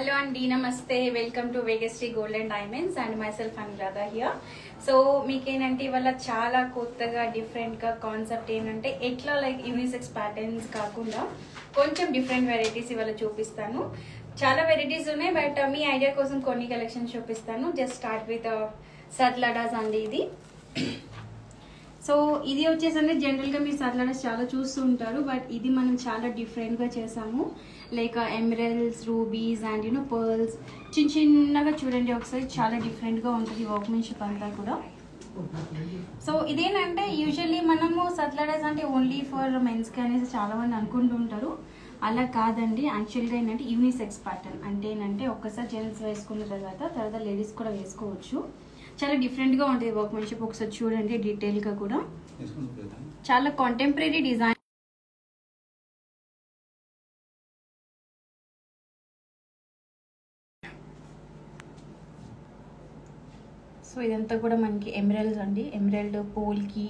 Hello Andy, Namaste. Welcome to Vegasri Gold and Diamonds and myself Anuradha here. So మీకేనంటే ఇవాళ చాలా కొత్తగా different గా concept ఏంటంటే ఎట్లా లైక్ యూనిసెక్స్ ప్యాటర్న్స్ కాకుండా కొంచెం డిఫరెంట్ వెరైటీస్ ఇవాళ చూపిస్తాను. చాలా వెరైటీస్ ఉన్నాయి బట్ మీ ఐడియా కోసం కొన్ని కలెక్షన్స్ చూపిస్తాను. జస్ట్ స్టార్ట్ విత్ సర్లడాస్ అండి ఇది. సో ఇది వచ్చేసరికి జనరల్గా మీరు సర్లడాస్ చాలా చూస్తూ ఉంటారు బట్ ఇది మనం చాలా డిఫరెంట్గా చేసాము. Like emeralds, rubies and you know pearls చిన్నగా చూడండి ఒకసారి, చాలా డిఫరెంట్గా ఉంటుంది వర్క్మెన్షిప్ అంతా కూడా. సో ఇదేంటంటే యూజువల్లీ మనము సర్లడాస్ అంటే ఓన్లీ ఫర్ మెన్స్కి అనేసి చాలా మంది అనుకుంటూ ఉంటారు. అలా కాదండి, యాక్చువల్గా ఏంటంటే యూనిసెక్స్ ప్యాటర్న్ అంటే ఏంటంటే ఒక్కసారి జెంట్స్ వేసుకున్న తర్వాత లేడీస్ కూడా వేసుకోవచ్చు. చాలా డిఫరెంట్గా ఉంటుంది వర్క్మెన్షిప్. ఒకసారి చూడండి డీటెయిల్గా కూడా, చాలా కాంటెంపరీ డిజైన్. సో ఇదంతా కూడా మనకి ఎమరల్డ్స్ అండి, emerald, polki,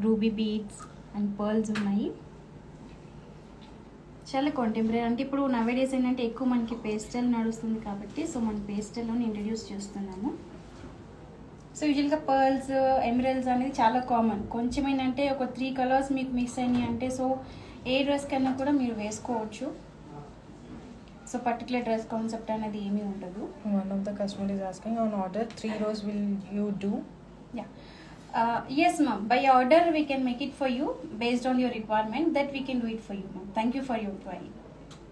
ruby beads and pearls ఉన్నాయి. చాలా కాంటెంపరీ అంటే ఇప్పుడు నవేడేస్ ఏంటంటే ఎక్కువ మనకి పేస్టల్ నడుస్తుంది కాబట్టి సో మన పేస్టల్లోని ఇంట్రడ్యూస్ చేస్తున్నాము. సో యూజువల్గా పర్ల్స్, ఎమరల్డ్స్ అనేది చాలా కామన్. కొంచెం ఏంటంటే ఒక 3 కలర్స్ మీకు మిక్స్ అయినాయి అంటే సో ఏ డ్రెస్ కన్నా కూడా మీరు వేసుకోవచ్చు. సో పర్టికులర్ డ్రెస్ కాన్సెప్ట్ అనేది ఏమీ ఉండదు. One of the customer is asking on order 3 rows will you do? Yeah. Yes ma'am, by order we can make it for you based on your requirement, that we can do it for you ma'am. Thank you for your inquiry.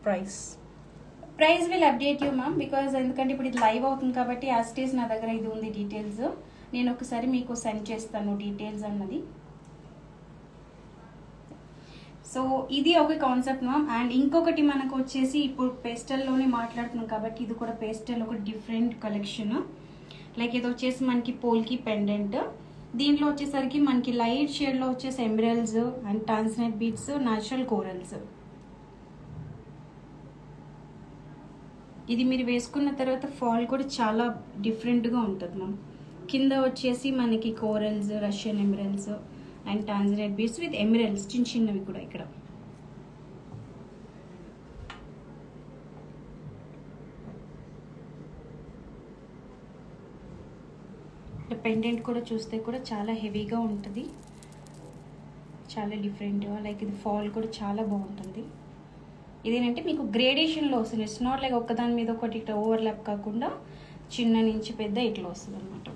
Price Will update you ma'am because ఎందుకంటే ఇప్పుడు ఇది live అవుతుంది కాబట్టి as it is నా దగ్గర ఇది ఉంది details. నేను ఒకసారి మీకు సెండ్ చేస్తాను డీటెయిల్స్ అన్నది. సో ఇది ఒక కాన్సెప్ట్ మ్యామ్. అండ్ ఇంకొకటి మనకు వచ్చేసి ఇప్పుడు పేస్టల్లోనే మాట్లాడుతున్నాం కాబట్టి ఇది కూడా పేస్టల్ ఒక డిఫరెంట్ కలెక్షన్. లైక్ ఇది వచ్చేసి మనకి పోల్కి పెండెంట్, దీంట్లో వచ్చేసరికి మనకి లైట్ షేడ్లో వచ్చేసి emeralds and tanzanite beads, natural corals. ఇది మీరు వేసుకున్న తర్వాత ఫాల్ కూడా చాలా డిఫరెంట్గా ఉంటుంది మ్యామ్. కింద వచ్చేసి మనకి corals, Russian emeralds and tanzanite beads with emeralds చిన్నవి కూడా ఇక్కడ. పెండెంట్ కూడా చూస్తే కూడా చాలా హెవీగా ఉంటుంది, చాలా డిఫరెంట్గా. లైక్ ఇది ఫాల్ కూడా చాలా బాగుంటుంది. ఇదేంటంటే మీకు గ్రేడేషన్లో వస్తుంది. ఇట్స్ నాట్ లైక్ ఒక్కదాని మీద ఒకటి ఇట్లా ఓవర్లాప్ కాకుండా చిన్న నుంచి పెద్ద ఇట్లా వస్తుంది అనమాట.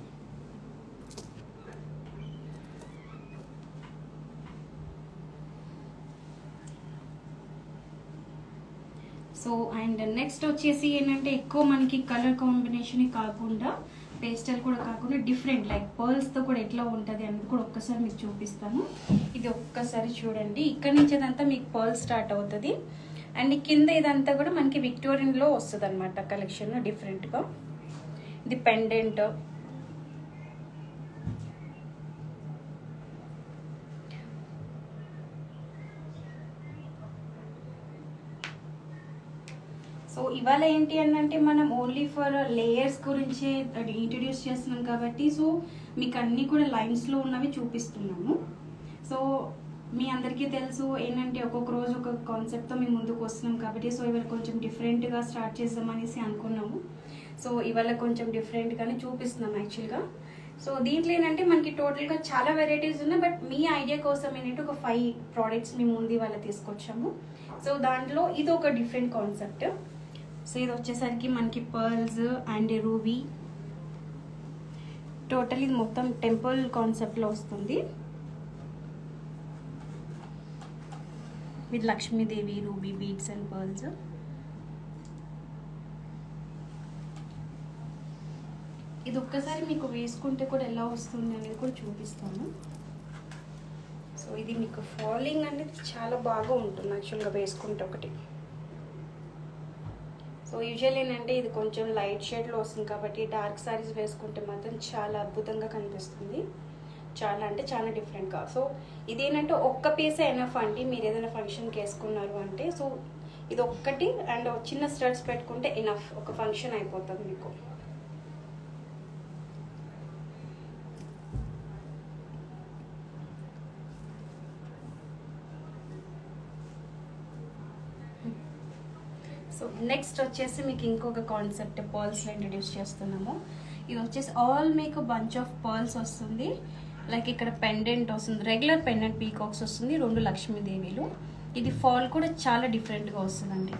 సో అండ్ నెక్స్ట్ వచ్చేసి ఏంటంటే ఎక్కువ మనకి కలర్ కాంబినేషన్ కాకుండా పేస్టల్ కూడా కాకుండా డిఫరెంట్ లైక్ పర్ల్స్తో కూడా ఎట్లా ఉంటుంది అనేది కూడా ఒక్కసారి మీకు చూపిస్తాను. ఇది ఒక్కసారి చూడండి, ఇక్కడ నుంచి ఇదంతా మీకు పర్ల్ స్టార్ట్ అవుతుంది అండ్ కింద ఇదంతా కూడా మనకి విక్టోరియన్లో వస్తుంది అనమాట కలెక్షన్ డిఫరెంట్గా. ఇది పెండెంట్. సో ఇవాళ ఏంటి అంటే మనం ఓన్లీ ఫర్ లేయర్స్ గురించి ఇంట్రడ్యూస్ చేస్తున్నాం కాబట్టి సో మీకు అన్నీ కూడా లైన్స్లో ఉన్నవి చూపిస్తున్నాము. సో మీ అందరికీ తెలుసు ఏంటంటే ఒక్కొక్క రోజు ఒక కాన్సెప్ట్తో మేము ముందుకు వస్తున్నాం కాబట్టి సో ఇవాళ కొంచెం డిఫరెంట్గా స్టార్ట్ చేద్దామనేసి అనుకున్నాము. సో ఇవాళ కొంచెం డిఫరెంట్గానే చూపిస్తున్నాం యాక్చువల్గా. సో దీంట్లో ఏంటంటే మనకి టోటల్గా చాలా వెరైటీస్ ఉన్నాయి బట్ మీ ఐడియా కోసం ఏంటంటే ఒక 5 ప్రోడక్ట్స్ మేము ముందు ఇవాళ తీసుకొచ్చాము. సో దాంట్లో ఇది ఒక డిఫరెంట్ కాన్సెప్ట్. సో ఇది వచ్చేసరికి మనకి పర్ల్స్ అండ్ రూబీ, టోటల్ ఇది మొత్తం టెంపుల్ కాన్సెప్ట్లో వస్తుంది with Lakshmidevi, ruby beads and pearls. ఇది ఒక్కసారి మీకు వేసుకుంటే కూడా ఎలా వస్తుంది అనేది కూడా చూపిస్తాను. సో ఇది మీకు ఫాలింగ్ అనేది చాలా బాగా ఉంటుంది యాక్చువల్గా వేసుకుంటే ఒకటి. సో యూజువల్లీ ఏంటంటే ఇది కొంచెం లైట్ షేడ్లో వస్తుంది కాబట్టి డార్క్ సారీస్ వేసుకుంటే మాత్రం చాలా అద్భుతంగా కనిపిస్తుంది, చాలా అంటే చాలా డిఫరెంట్గా. సో ఇదేంటంటే ఒక్క పీసే ఎనఫ్ అండి మీరు ఏదైనా ఫంక్షన్కి వేసుకున్నారు అంటే. సో ఇది ఒక్కటి అండ్ చిన్న స్టడ్స్ పెట్టుకుంటే ఎనఫ్, ఒక ఫంక్షన్ అయిపోతుంది మీకు. సో నెక్స్ట్ వచ్చేసి మీకు ఇంకొక కాన్సెప్ట్ పర్ల్స్లో ఇంట్రడ్యూస్ చేస్తున్నాము. ఇది వచ్చేసి ఆల్ మీకు బంచ్ ఆఫ్ పర్ల్స్ వస్తుంది. లైక్ ఇక్కడ పెండెంట్ వస్తుంది, రెగ్యులర్ పెండెంట్ పీకాక్స్ వస్తుంది, 2 లక్ష్మీదేవిలు. ఇది ఫాల్ కూడా చాలా డిఫరెంట్గా వస్తుందండి.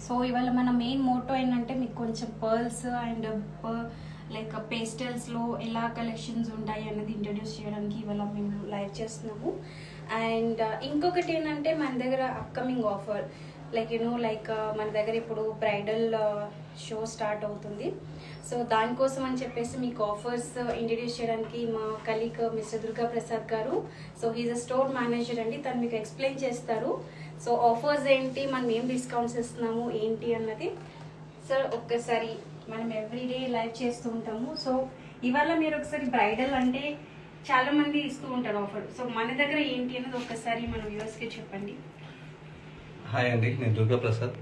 సో ఇవాళ మన మెయిన్ మోటో ఏంటంటే మీకు కొంచెం పర్ల్స్ అండ్ లైక్ పేస్టల్స్లో ఎలా కలెక్షన్స్ ఉంటాయి అన్నది ఇంట్రడ్యూస్ చేయడానికి ఇవాళ మేము లైవ్ చేస్తున్నాము. అండ్ ఇంకొకటి ఏంటంటే మన దగ్గర అప్కమింగ్ ఆఫర్ లైక్ లైక్ మన దగ్గర ఇప్పుడు బ్రైడల్ షో స్టార్ట్ అవుతుంది. సో దానికోసం అని చెప్పేసి మీకు ఆఫర్స్ ఇంట్రడ్యూస్ చేయడానికి మా కలీగ్ మిస్టర్ దుర్గా ప్రసాద్ గారు, so he's a store manager అండి, తను మీకు ఎక్స్ప్లెయిన్ చేస్తారు. సో ఆఫర్స్ ఏంటి, మనం ఏం డిస్కౌంట్స్ ఇస్తున్నాము ఏంటి అన్నది. సార్ ఒక్కసారి మనం ఎవ్రీడే లైవ్ చేస్తూ ఉంటాము. సో ఇవాళ మీరు ఒకసారి బ్రైడల్ అంటే చాలా మంది ఇస్తూ ఉంటారు ఆఫర్. సో మన దగ్గర ఏంటి అన్నది ఒక్కసారి మన వ్యూవర్స్కి చెప్పండి. హాయ్ అండి, నేను దుర్గా ప్రసాద్.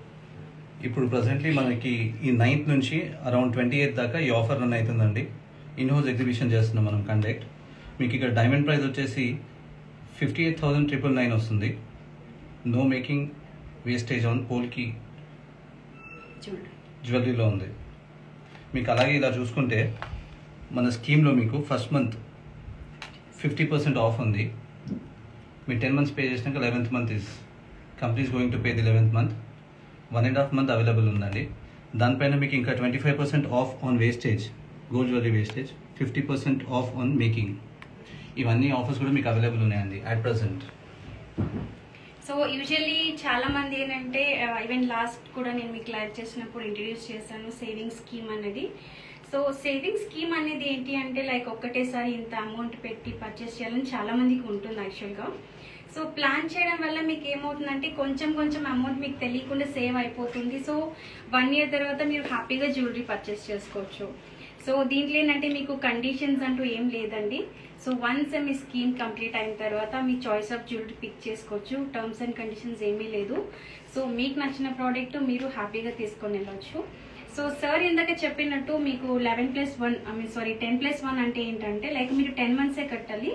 ఇప్పుడు ప్రజెంట్లీ మనకి ఈ 9th నుంచి అరౌండ్ 28th దాకా ఈ ఆఫర్ రన్ అవుతుందండి. ఇన్హౌస్ ఎగ్జిబిషన్ చేస్తున్నాం మనం కండక్ట్. మీకు ఇక్కడ డైమండ్ ప్రైస్ వచ్చేసి 58,999 వస్తుంది. నో మేకింగ్ వేస్టేజ్ ఆన్ పోల్కి జ్యువెలరీలో ఉంది. మీకు అలాగే ఇలా చూసుకుంటే మన స్కీమ్లో మీకు ఫస్ట్ మంత్ 50% ఆఫ్ ఉంది. మీరు 10 months పే చేసినాక 11th month is company is going to pay the 11th month. 1.5 month available ఉందండి. దానిపైన మీకు ఇంకా 25% of on wastage, gold jewellery wastage, 50% of on making. ఇవన్నీ ఆఫర్స్ కూడా మీకు అవైలబుల్ ఉన్నాయండి అట్ ప్రజెంట్. సో యూజువల్లీ చాలా మంది ఏంటంటే ఈవెన్ లాస్ట్ కూడా నేను మీకు లైవ్ చేసినప్పుడు ఇంట్రడ్యూస్ చేశాను సేవింగ్ స్కీమ్ అనేది. సో సేవింగ్ స్కీమ్ అనేది ఏంటి అంటే లైక్ ఒక్కటేసారి ఇంత అమౌంట్ పెట్టి పర్చేస్ చేయాలని చాలా మందికి ఉంటుంది యాక్చువల్గా. సో ప్లాన్ చేయడం వల్ల మీకు ఏమవుతుందంటే కొంచెం కొంచెం అమౌంట్ మీకు తెలియకుండా సేవ్ అయిపోతుంది. సో 1 year తర్వాత మీరు హ్యాపీగా జ్యువెలరీ పర్చేస్ చేసుకోవచ్చు. సో దీంట్లో ఏంటంటే మీకు కండిషన్స్ అంటూ ఏం లేదండి. సో వన్స్ మీ స్కీమ్ కంప్లీట్ అయిన తర్వాత మీ చాయిస్ ఆఫ్ జ్యువెలరీ పిక్ చేసుకోవచ్చు. టర్మ్స్ అండ్ కండిషన్స్ ఏమీ లేదు. సో మీకు నచ్చిన ప్రోడక్ట్ మీరు హ్యాపీగా తీసుకొని వెళ్ళవచ్చు. సో సార్ ఇందాక చెప్పినట్టు మీకు 10+1 అంటే ఏంటంటే లైక్ మీరు 10 months కట్టాలి,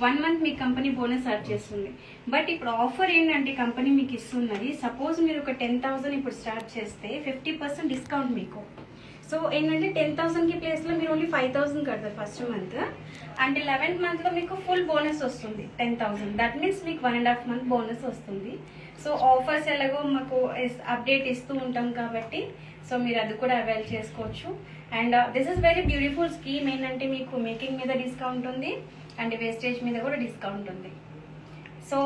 1 month మీ కంపెనీ బోనస్ యాడ్ చేస్తుంది. బట్ ఇప్పుడు ఆఫర్ ఏంటంటే కంపెనీ మీకు ఇస్తున్నది, సపోజ్ మీరు ఒక 10,000 ఇప్పుడు స్టార్ట్ చేస్తే 50% డిస్కౌంట్ మీకు. సో ఏంటంటే 10,000కి ప్లేస్లో మీరు ఓన్లీ 5,000 కడతారు ఫస్ట్ మంత్. అండ్ 11th monthలో మీకు ఫుల్ బోనస్ వస్తుంది 10,000. దట్ మీన్స్ మీకు 1.5 month బోనస్ వస్తుంది. సో ఆఫర్స్ ఎలాగో మాకు అప్డేట్ ఇస్తూ ఉంటాం కాబట్టి సో మీరు అది కూడా అవైల్ చేసుకోవచ్చు. And this is very beautiful scheme. ఏంటంటే మీకు మేకింగ్ మీద డిస్కౌంట్ ఉంది అండ్ వేస్టేజ్ మీద కూడా డిస్కౌంట్ ఉంది. సో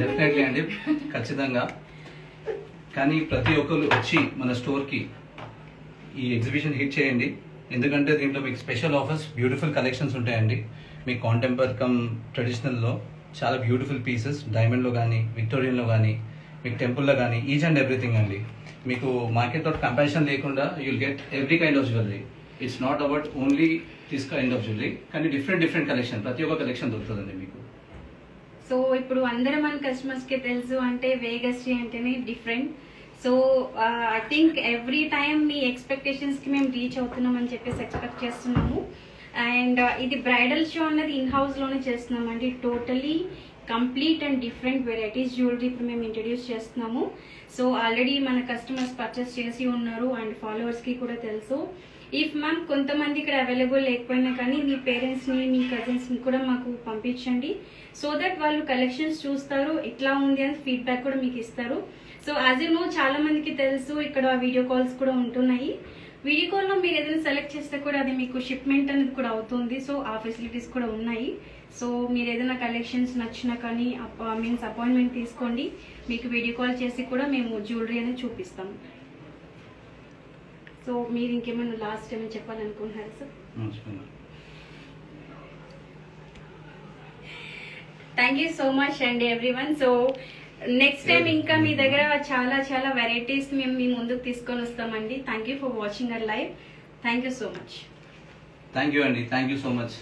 డెఫినెట్లీ అండి, ఖచ్చితంగా. కానీ ప్రతి ఒక్కరు వచ్చి మన స్టోర్కి ఈ ఎగ్జిబిషన్ హిట్ చేయండి. ఎందుకంటే దీంట్లో మీకు స్పెషల్ ఆఫర్స్, బ్యూటిఫుల్ కలెక్షన్స్ ఉంటాయండి. మీకు కాంటెంపర్ కమ్ ట్రెడిషనల్లో చాలా బ్యూటిఫుల్ పీసెస్, డైమండ్లో కానీ విక్టోరియన్లో కానీ మీకు టెంపుల్లో కానీ ఈచ్ అండ్ ఎవ్రీథింగ్ అండి. మీకు మార్కెట్ తోటి కంపారిజన్ లేకుండా you'll get every kind of jewellery. It's not about only this kind of jewellery, కానీ డిఫరెంట్ కలెక్షన్, ప్రతి ఒక్క కలెక్షన్ దొరుకుతుందండి మీకు. సో ఇప్పుడు అందరూ మన కస్టమర్స్కి తెలుసు అంటే వేగశ్రీ అంటేనే different. So I think every time మీ ఎక్స్పెక్టేషన్స్కి మేము రీచ్ అవుతున్నాం అని చెప్పేసి ఎక్స్పెక్ట్ చేస్తున్నాము. అండ్ ఇది బ్రైడల్ షో అన్నది ఇన్ హౌస్లోనే చేస్తున్నామండి. Totally complete and different varieties jewellery ఇప్పుడు మేము ఇంట్రడ్యూస్ చేస్తున్నాము. సో ఆల్రెడీ మన కస్టమర్స్ పర్చేస్ చేసి ఉన్నారు అండ్ ఫాలోవర్స్కి కూడా తెలుసు. ఇఫ్ మ్యామ్ కొంతమంది ఇక్కడ అవైలబుల్ లేకపోయినా కానీ మీ పేరెంట్స్ని మీ కజిన్స్ని కూడా మాకు పంపించండి. సో దట్ వాళ్ళు కలెక్షన్స్ చూస్తారు, ఇట్లా ఉంది అని ఫీడ్బ్యాక్ కూడా మీకు ఇస్తారు. సో యాజ్ యూ నో చాలా మందికి తెలుసు ఇక్కడ వీడియో కాల్స్ కూడా ఉంటున్నాయి. వీడియో కాల్లో మీరు ఏదైనా సెలెక్ట్ చేస్తే కూడా అది మీకు షిప్మెంట్ అనేది కూడా అవుతుంది. సో ఆ ఫెసిలిటీస్ కూడా ఉన్నాయి. సో మీరు ఏదైనా కలెక్షన్స్ నచ్చినా కానీ మీన్స్ అపాయింట్మెంట్ తీసుకోండి, మీకు వీడియో కాల్ చేసి కూడా మేము జ్యువెలరీ అనేది చూపిస్తాము. సో మీరు ఇంకేమైనా లాస్ట్ ఏమైనా చెప్పాలనుకుంటున్నారు sir? Thank you so much అండి ఎవ్రీవన్. సో నెక్స్ట్ టైం ఇంకా మీ దగ్గర చాలా చాలా వెరైటీస్ మేము మీ ముందుకు తీసుకొని వస్తామండి. Thank you for watching our live. Thank you so much. Thank you అండి, థ్యాంక్ యూ సో మచ్.